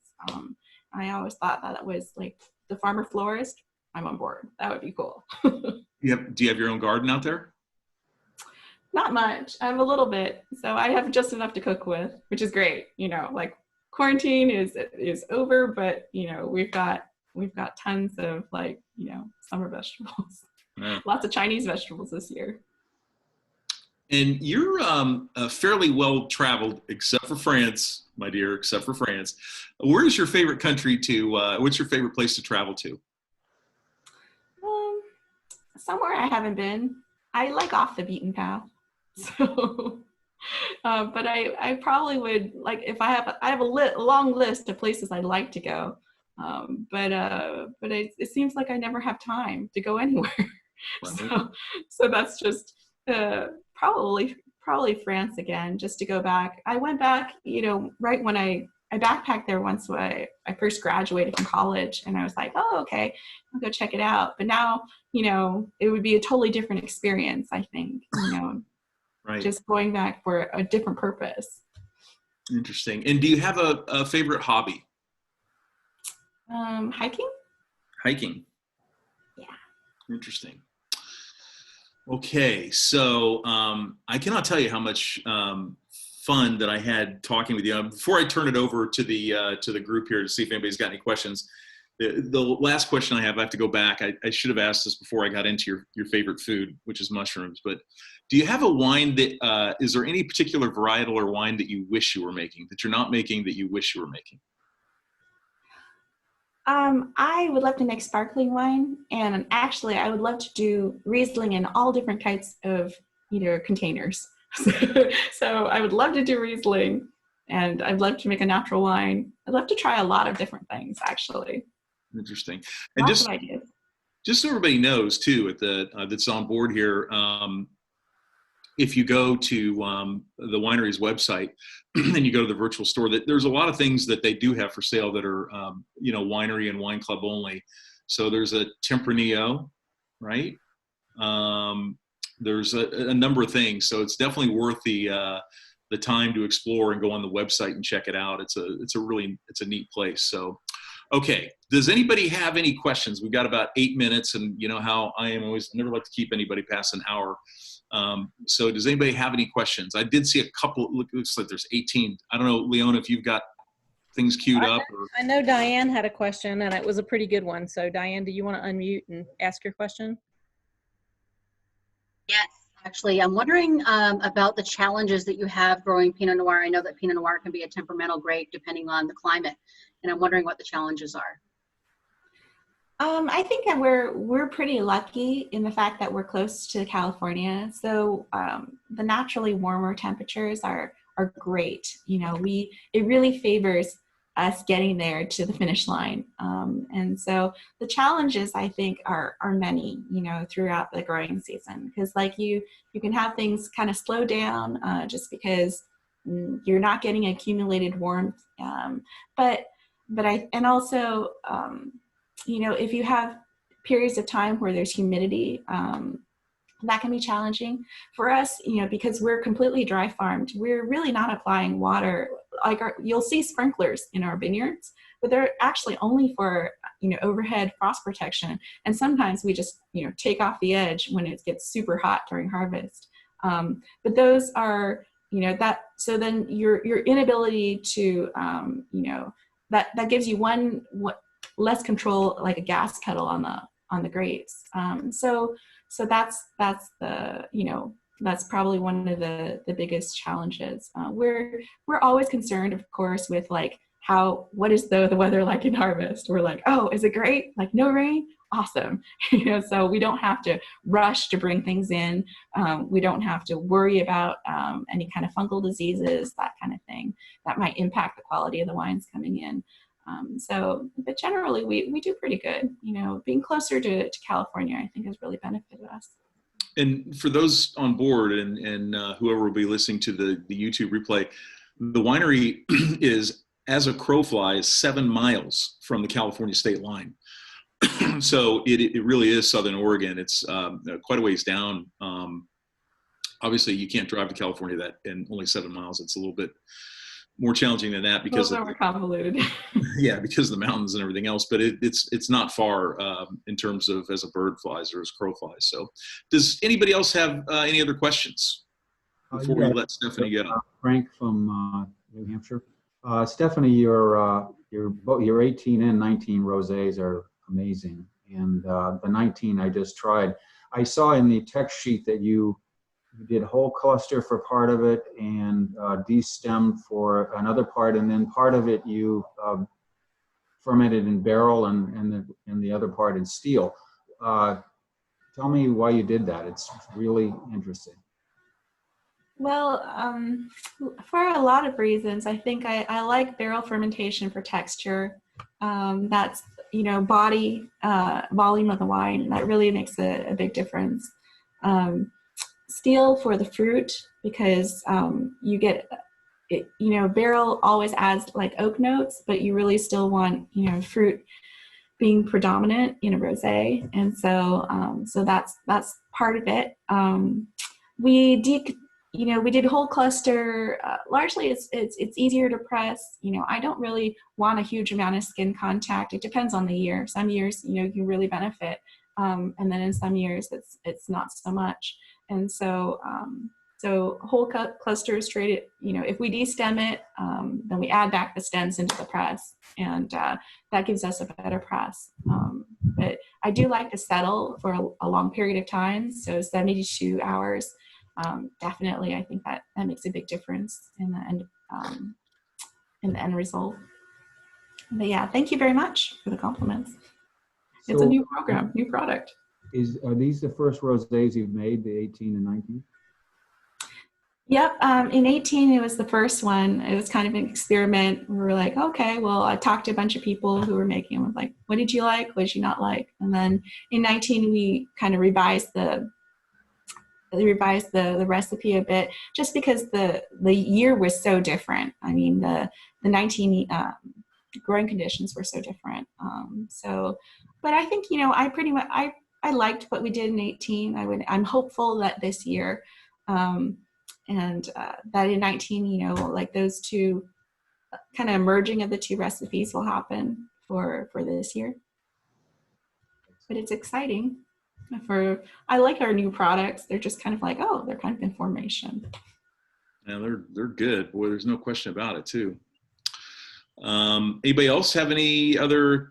I always thought that was like the farmer florist. I'm on board. That would be cool. Do you have your own garden out there? Not much. I have a little bit. So I have just enough to cook with, which is great. Like quarantine is over, but we've got tons of summer vegetables. Yeah. Lots of Chinese vegetables this year. And you're fairly well traveled, except for France, my dear, except for France. Where is your favorite country to, what's your favorite place to travel to? Somewhere I haven't been. I like off the beaten path. So, but I probably would, like, if I have a long list of places I'd like to go. But it seems like I never have time to go anywhere. Right. So that's just probably France again, just to go back. I went back, right when I backpacked there once when I first graduated from college, and I was like, oh, okay, I'll go check it out. But now, it would be a totally different experience, I think, Right. just going back for a different purpose. Interesting. And do you have a favorite hobby? Hiking? Hiking. Yeah. Interesting. Okay, so I cannot tell you how much fun that I had talking with you. Before I turn it over to the group here to see if anybody's got any questions, the last question I have to go back. I should have asked this before I got into your favorite food, which is mushrooms. But do you have a wine that is there any particular varietal or wine that you wish you were making, that you're not making, that you wish you were making? I would love to make sparkling wine, and actually I would love to do Riesling in all different types of containers. So I would love to do Riesling, and I'd love to make a natural wine. I'd love to try a lot of different things, actually. Interesting. And Lots of ideas. Just so everybody knows too, that's on board here, if you go to the winery's website and you go to the virtual store, that there's a lot of things that they do have for sale that are, winery and wine club only. So there's a Tempranillo, right? There's a number of things. So it's definitely worth the time to explore and go on the website and check it out. It's a neat place. So, okay. Does anybody have any questions? We've got about 8 minutes, and you know how I am always, I never like to keep anybody past an hour. So does anybody have any questions? I did see a couple, looks like there's 18. I don't know, Leona, if you've got things queued up. I know Diane had a question, and it was a pretty good one. So Diane, do you want to unmute and ask your question? Yes, actually, I'm wondering about the challenges that you have growing Pinot Noir. I know that Pinot Noir can be a temperamental grape depending on the climate, and I'm wondering what the challenges are. I think that we're pretty lucky in the fact that we're close to California. So the naturally warmer temperatures are great. It really favors us getting there to the finish line. And so the challenges, I think, are many, throughout the growing season, because like you can have things kind of slow down just because you're not getting accumulated warmth. If you have periods of time where there's humidity, that can be challenging for us, because we're completely dry farmed. We're really not applying water. You'll see sprinklers in our vineyards, but they're actually only for, overhead frost protection. And sometimes we just, take off the edge when it gets super hot during harvest. But those are, so then your inability to, that gives you less control, like a gas pedal on the grapes. So that's probably one of the biggest challenges. We're always concerned, of course, with like what is the weather like in harvest? We're like, oh, is it great? Like no rain? Awesome. So we don't have to rush to bring things in. We don't have to worry about any kind of fungal diseases, that kind of thing that might impact the quality of the wines coming in. But generally we do pretty good. Being closer to California, I think, has really benefited us. And for those on board and whoever will be listening to the YouTube replay, the winery is, as a crow flies, 7 miles from the California state line. So it really is Southern Oregon. It's quite a ways down. Obviously, you can't drive to California in only 7 miles. It's a little bit more challenging than that because more convoluted. Yeah, because of the mountains and everything else. But it's not far in terms of as a bird flies or as crow flies. So, does anybody else have any other questions before we let Stephanie go? Frank from New Hampshire. Stephanie, your 18 and 19 rosés are amazing, and the 19 I just tried. I saw in the text sheet that you did whole cluster for part of it and destemmed for another part, and then part of it you fermented in barrel and the other part in steel. Tell me why you did that. It's really interesting. Well, for a lot of reasons, I think I like barrel fermentation for texture. That's, body, volume of the wine. That really makes a big difference. Steel for the fruit, because you get, barrel always adds like oak notes, but you really still want, fruit being predominant in a rosé. And so that's part of it. We did whole cluster. Largely, it's easier to press. I don't really want a huge amount of skin contact. It depends on the year. Some years, you really benefit, and then in some years, it's not so much. And so, whole cluster straight. If we destem it, then we add back the stems into the press, and that gives us a better press. But I do like to settle for a long period of time, so 72 hours. Definitely, I think that makes a big difference in the end result. But yeah, thank you very much for the compliments. It's a new program, new product. Are these the first rosés you've made, the 18 and 19? Yep. In 18, it was the first one. It was kind of an experiment. We were like, okay, well, I talked to a bunch of people who were making them. Like, what did you like? What did you not like? And then in 19, we kind of revised the recipe a bit, just because the year was so different. I mean, the 19 growing conditions were so different. But I think, I pretty much, I liked what we did in 18. I'm hopeful that this year, and that in 19, like those two kind of merging of the two recipes will happen for this year. But it's exciting. I like our new products. They're just kind of like, they're kind of in formation. Yeah, they're good. Boy, there's no question about it too. Anybody else have any other?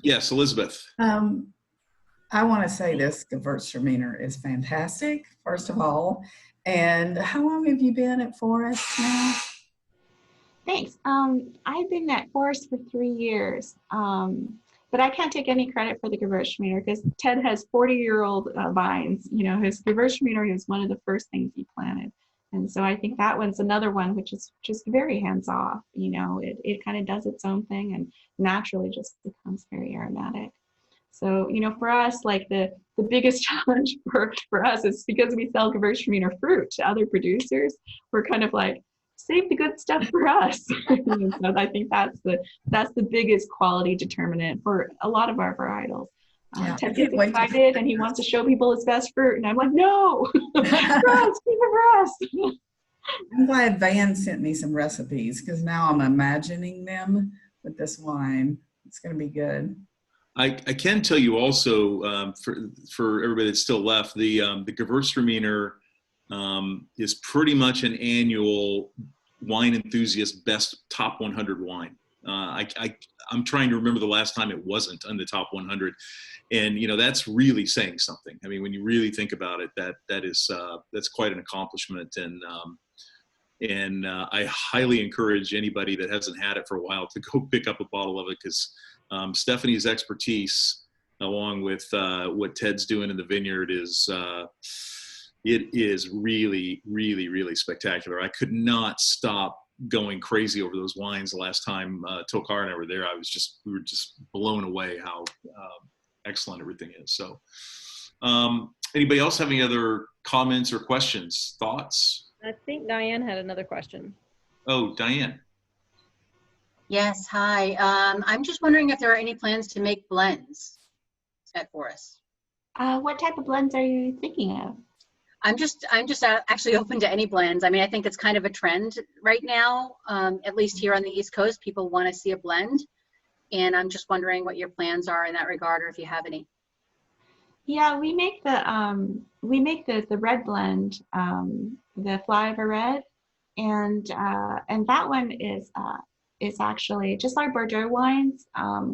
Yes, Elizabeth. I want to say this Gewurztraminer is fantastic, first of all. And how long have you been at Foris now? Thanks. I've been at Foris for 3 years. But I can't take any credit for the Gewurztraminer because Ted has 40-year-old vines. His Gewurztraminer is one of the first things he planted. And so I think that one's another one which is just very hands-off. It kind of does its own thing and naturally just becomes very aromatic. So, for us, like the biggest challenge for us is because we sell Gewurztraminer fruit to other producers, we're kind of like, save the good stuff for us. So I think that's the biggest quality determinant for a lot of our varietals. Ted gets excited and he wants to show people his best fruit, and I'm like, no, for us, keep it for us. I'm glad Van sent me some recipes because now I'm imagining them with this wine. It's going to be good. I can tell you also, for everybody that's still left, the Gewurztraminer is pretty much an annual wine enthusiast best top 100 wine. I'm trying to remember the last time it wasn't on the top 100, and that's really saying something. I mean, when you really think about it, that's quite an accomplishment, and I highly encourage anybody that hasn't had it for a while to go pick up a bottle of it, because Stephanie's expertise, along with what Ted's doing in the vineyard, it is really, really, really spectacular. I could not stop going crazy over those wines the last time Tokar and I were there. We were just blown away how excellent everything is. So anybody else have any other comments or questions, thoughts? I think Diane had another question. Oh, Diane. Yes, hi. I'm just wondering if there are any plans to make blends at Foris. What type of blends are you thinking of? I'm just actually open to any blends. I mean, I think it's kind of a trend right now, at least here on the East Coast. People want to see a blend, and I'm just wondering what your plans are in that regard, or if you have any. Yeah, we make the red blend, the Fly of a Red, and that one is is actually just our Bordeaux wines.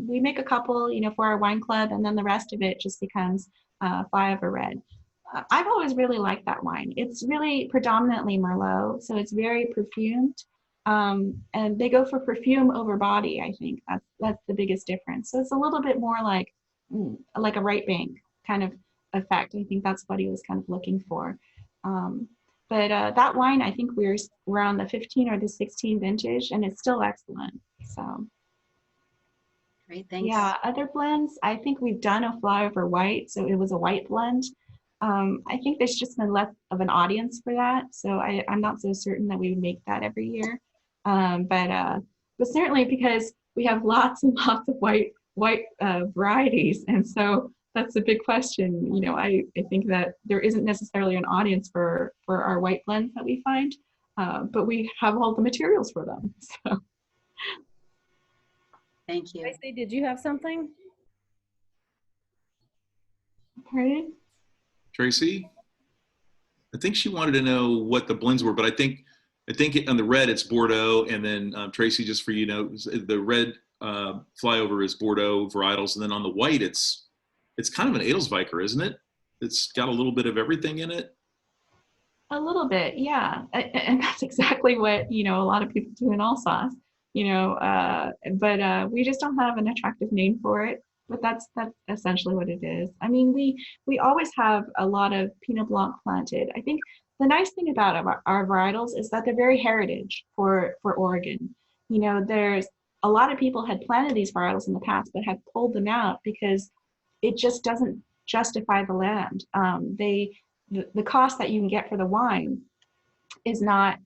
We make a couple, for our wine club, and then the rest of it just becomes flyover red. I've always really liked that wine. It's really predominantly Merlot, so it's very perfumed. And they go for perfume over body. I think that's the biggest difference. So it's a little bit more like a right bank kind of effect. I think that's what he was kind of looking for. But that wine, I think we're on the 15 or the 16 vintage, and it's still excellent. So Great, thanks. yeah, other blends, I think we've done a flyover white, so it was a white blend. I think there's just been less of an audience for that, so I'm not so certain that we would make that every year. But certainly because we have lots and lots of white varieties, and so that's a big question. I think that there isn't necessarily an audience for our white blends that we find, but we have all the materials for them. So. Thank you. Tracy, did you have something? Pardon? Tracy? I think she wanted to know what the blends were, but I think on the red it's Bordeaux, and then Tracy, just for the red flyover is Bordeaux varietals, and then on the white it's kind of an Edelsweiser, isn't it? It's got a little bit of everything in it. A little bit, yeah, and that's exactly what a lot of people do in Alsace. But we just don't have an attractive name for it. But that's essentially what it is. I mean, we always have a lot of Pinot Blanc planted. I think the nice thing about our varietals is that they're very heritage for Oregon. There's a lot of people had planted these varietals in the past, but have pulled them out because it just doesn't justify the land. The cost that you can get for the wine is not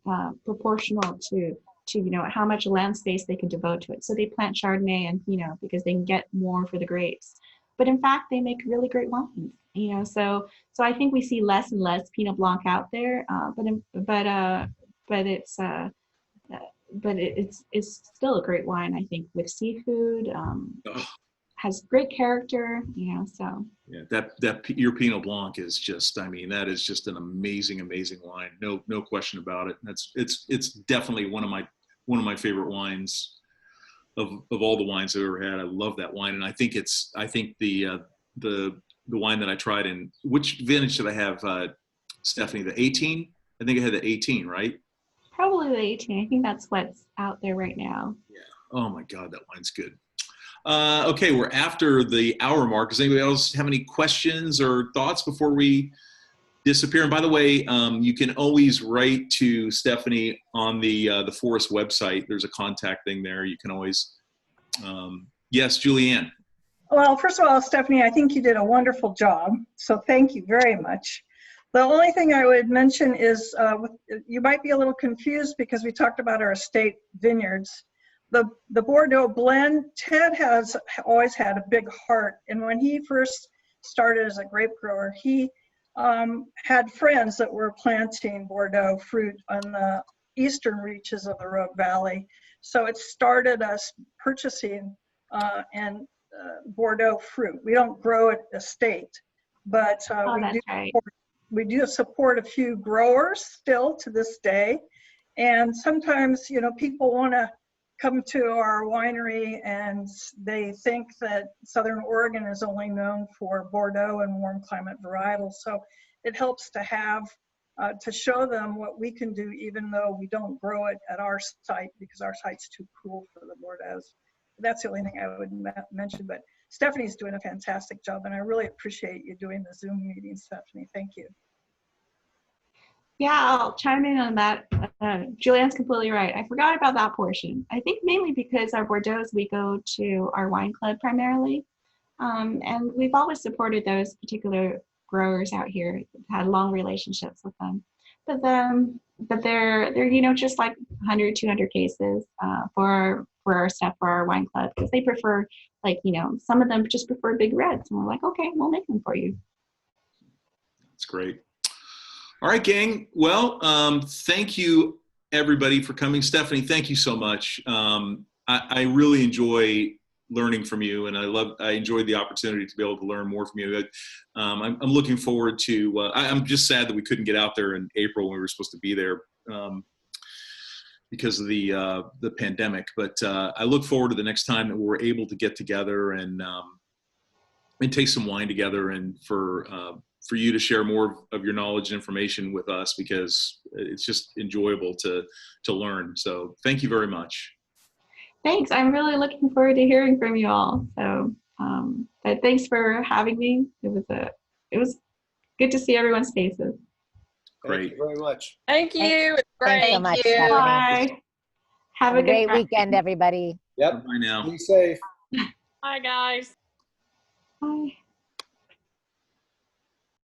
proportional to how much land space they can devote to it. So they plant Chardonnay and Pinot because they can get more for the grapes. But in fact, they make really great wines. So I think we see less and less Pinot Blanc out there. But it's still a great wine. I think with seafood, has great character. So yeah, that your Pinot Blanc is just, that is just an amazing wine. No question about it. It's definitely one of my favorite wines of all the wines I've ever had. I love that wine, and I think the wine that I tried in, which vintage did I have, Stephanie? The 18? I think I had the 18, right? Probably the 18. I think that's what's out there right now. Yeah. Oh my God, that wine's good. Okay, we're after the hour mark. Does anybody else have any questions or thoughts before we disappear? And by the way, you can always write to Stephanie on the Foris website. There's a contact thing there. You can always, yes, Julianne. Well, first of all, Stephanie, I think you did a wonderful job. So thank you very much. The only thing I would mention is you might be a little confused because we talked about our estate vineyards. The Bordeaux blend, Ted has always had a big heart. And when he first started as a grape grower, he had friends that were planting Bordeaux fruit on the eastern reaches of the Rogue Valley. So it started us purchasing Bordeaux fruit. We don't grow at the estate, but we do support a few growers still to this day. And sometimes, people want to come to our winery and they think that Southern Oregon is only known for Bordeaux and warm climate varietals. So it helps to have, to show them what we can do, even though we don't grow it at our site because our site's too cool for the Bordeaux. That's the only thing I would mention, but Stephanie's doing a fantastic job, and I really appreciate you doing the Zoom meeting, Stephanie. Thank you. Yeah, I'll chime in on that. Julianne's completely right. I forgot about that portion. I think mainly because our Bordeaux's, we go to our wine club primarily. And we've always supported those particular growers out here, had long relationships with them. But they're just like 100, 200 cases for our stuff for our wine club, because they prefer, some of them just prefer big reds. And we're like, okay, we'll make them for you. That's great. All right, gang. Well, thank you everybody for coming. Stephanie, thank you so much. I really enjoy learning from you, and I enjoyed the opportunity to be able to learn more from you. I'm looking forward to, I'm just sad that we couldn't get out there in April when we were supposed to be there. because of the pandemic. But I look forward to the next time that we're able to get together and taste some wine together, and for you to share more of your knowledge and information with us, because it's just enjoyable to learn. So thank you very much. Thanks. I'm really looking forward to hearing from you all. So, but thanks for having me. It was good to see everyone's faces. Great. Thank you very much. Thank you. It's great. Thanks so much, you. Stephanie. Bye. Have a good Great night. weekend, everybody. Yep. Bye now. Be safe. Bye, guys. Bye.